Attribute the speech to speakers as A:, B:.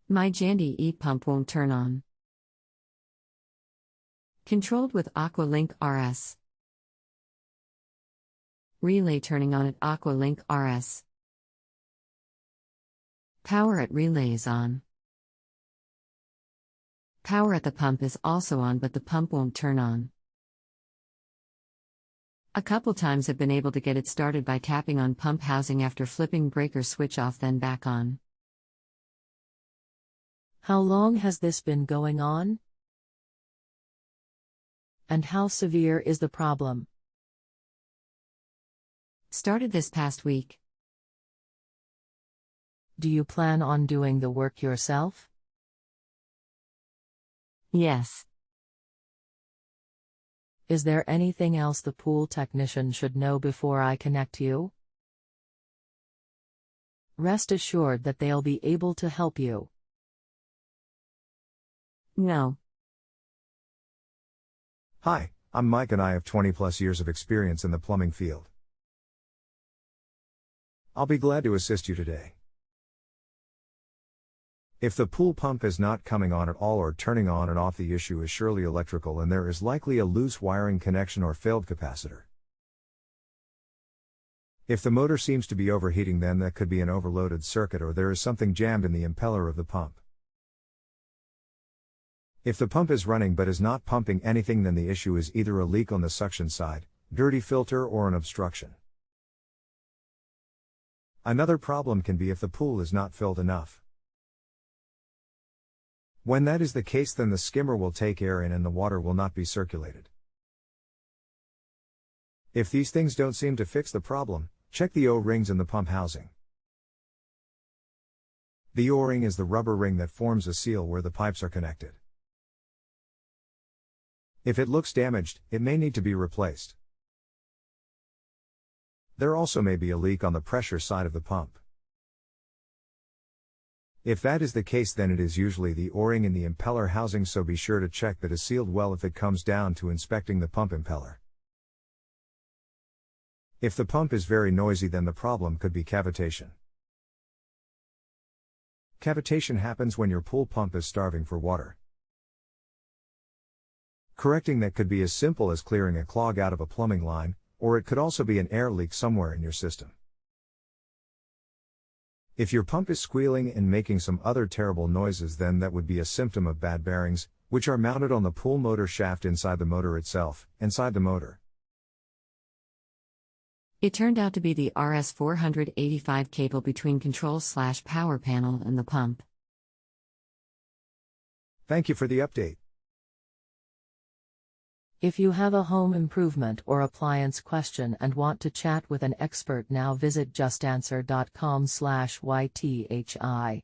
A: My Jandy ePump won't turn on. Controlled with AquaLink RS. Relay turning on at AquaLink RS. Power at relay is on. Power at the pump is also on, but the pump won't turn on. A couple times have been able to get it started by tapping on pump housing after flipping breaker switch off then back on.
B: How long has this been going on? And how severe is the problem?
A: Started this past week.
B: Do you plan on doing the work yourself?
A: Yes.
B: Is there anything else the pool technician should know before I connect you? Rest assured that they'll be able to help you.
A: No.
C: Hi, I'm Mike and I have 20+ years of experience in the plumbing field. I'll be glad to assist you today. If the pool pump is not coming on at all or turning on and off, the issue is surely electrical and there is likely a loose wiring connection or failed capacitor. If the motor seems to be overheating, then that could be an overloaded circuit or there is something jammed in the impeller of the pump. If the pump is running but is not pumping anything, then the issue is either a leak on the suction side, dirty filter, or an obstruction. Another problem can be if the pool is not filled enough. When that is the case, then the skimmer will take air in and the water will not be circulated. If these things don't seem to fix the problem, check the O-rings in the pump housing. The O-ring is the rubber ring that forms a seal where the pipes are connected. If it looks damaged, it may need to be replaced. There also may be a leak on the pressure side of the pump. If that is the case, then it is usually the O-ring in the impeller housing, so be sure to check that it is sealed well if it comes down to inspecting the pump impeller. If the pump is very noisy, then the problem could be cavitation. Cavitation happens when your pool pump is starving for water. Correcting that could be as simple as clearing a clog out of a plumbing line, or it could also be an air leak somewhere in your system. If your pump is squealing and making some other terrible noises, then that would be a symptom of bad bearings, which are mounted on the pool motor shaft inside the motor itself, inside the motor.
A: It turned out to be the RS485 cable between control/power panel and the pump.
C: Thank you for the update.
B: If you have a home improvement or appliance question and want to chat with an expert now, visit justanswer.com/YTHI.